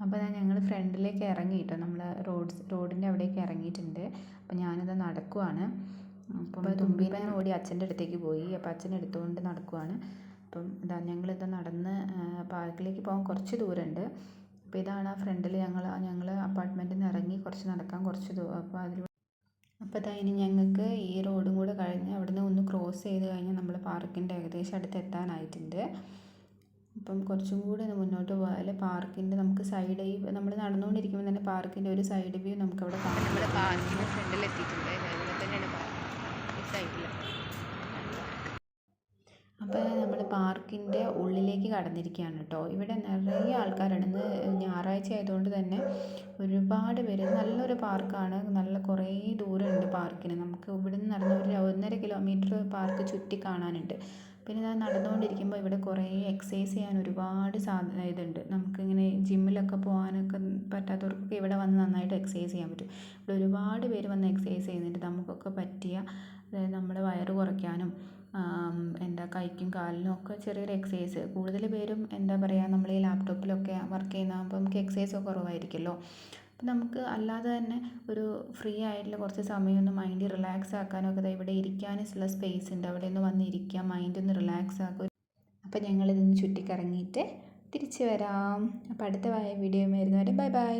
അപ്പോൾ ഞങ്ങൾ ഫ്രണ്ടിലേക്ക് ഇറങ്ങി കേട്ടോ, നമ്മൾ റോഡിൻ്റെ അവിടേക്ക് ഇറങ്ങിയിട്ടുണ്ട്. അപ്പോൾ ഞാനിത് നടക്കുവാണ്. അപ്പം തുമ്പീനെ ഓടി അച്ഛൻ്റെ അടുത്തേക്ക് പോയി. അപ്പോൾ അച്ഛൻ എടുത്തുകൊണ്ട് നടക്കുവാണ്. അപ്പം ഞങ്ങളിത് നടന്ന് പാർക്കിലേക്ക് പോകാൻ കുറച്ച് ദൂരമുണ്ട്. അപ്പോൾ ഇതാണ് ആ ഫ്രണ്ടിൽ ഞങ്ങൾ അപ്പാർട്ട്മെൻറ്റിൽ നിന്ന് ഇറങ്ങി കുറച്ച് നടക്കാൻ കുറച്ച് അപ്പോൾ ഇനി ഞങ്ങൾക്ക് ഈ റോഡും കൂടെ കഴിഞ്ഞ് അവിടുന്ന് ഒന്ന് ക്രോസ് ചെയ്ത് കഴിഞ്ഞാൽ നമ്മൾ പാർക്കിൻ്റെ ഏകദേശം അടുത്ത് എത്താനായിട്ടുണ്ട്. അപ്പം കുറച്ചും കൂടി ഒന്ന് മുന്നോട്ട് പോയാൽ പാർക്കിൻ്റെ നമുക്ക് സൈഡ് നമ്മൾ നടന്നുകൊണ്ടിരിക്കുമ്പോൾ തന്നെ പാർക്കിൻ്റെ ഒരു സൈഡ് വ്യൂ നമുക്ക് അവിടെ കാണാം. നമ്മൾ പാർക്കിൻ്റെ ഫ്രണ്ടിൽ എത്തിയിട്ടുണ്ട്. അതുപോലെ തന്നെയാണ് ഈ സൈഡിൽ. അപ്പോൾ നമ്മൾ പാർക്കിൻ്റെ ഉള്ളിലേക്ക് കടന്നിരിക്കുകയാണ് കേട്ടോ. ഇവിടെ നിറയെ ആൾക്കാരാണ്. ഇന്ന് ഞായറാഴ്ച ആയതുകൊണ്ട് തന്നെ ഒരുപാട് പേര്. നല്ലൊരു പാർക്കാണ്. നല്ല കുറേ ദൂരമുണ്ട് പാർക്കിന്. നമുക്ക് ഇവിടുന്ന് നടന്ന് ഒരു 1.5 കിലോമീറ്റർ പാർക്ക് ചുറ്റി കാണാനുണ്ട്. പിന്നെ ഞാൻ നടന്നുകൊണ്ടിരിക്കുമ്പോൾ ഇവിടെ കുറേ എക്സസൈസ് ചെയ്യാൻ ഒരുപാട് ഇതുണ്ട്. നമുക്കിങ്ങനെ ജിമ്മിലൊക്കെ പോകാനൊക്കെ പറ്റാത്തവർക്കൊക്കെ ഇവിടെ വന്ന് നന്നായിട്ട് എക്സസൈസ് ചെയ്യാൻ പറ്റും. ഇവിടെ ഒരുപാട് പേര് വന്ന് എക്സസൈസ് ചെയ്യുന്നുണ്ട്. നമുക്കൊക്കെ പറ്റിയ, അതായത് നമ്മുടെ വയറ് കുറയ്ക്കാനും കൈക്കും കാലിനും ഒക്കെ ചെറിയൊരു എക്സസൈസ്. കൂടുതൽ പേരും നമ്മൾ ഈ ലാപ്ടോപ്പിലൊക്കെ വർക്ക് ചെയ്യുന്നതാകുമ്പോൾ നമുക്ക് എക്സസൈസ് ഒക്കെ കുറവായിരിക്കുമല്ലോ. അപ്പം നമുക്ക് അല്ലാതെ തന്നെ ഒരു ഫ്രീ ആയിട്ടുള്ള കുറച്ച് സമയം ഒന്ന് മൈൻഡ് റിലാക്സ് ആക്കാനൊക്കെ ഇവിടെ ഇരിക്കാനുള്ള സ്പേസ് ഉണ്ട്. അവിടെ ഒന്ന് വന്നിരിക്കാം, മൈൻഡ് ഒന്ന് റിലാക്സ് ആക്കും. അപ്പം ഞങ്ങളിതൊന്ന് ചുറ്റിക്കറങ്ങിയിട്ട് തിരിച്ച് വരാം. അപ്പോൾ അടുത്ത വീഡിയോ വരുന്നവരെ ബൈ ബൈ.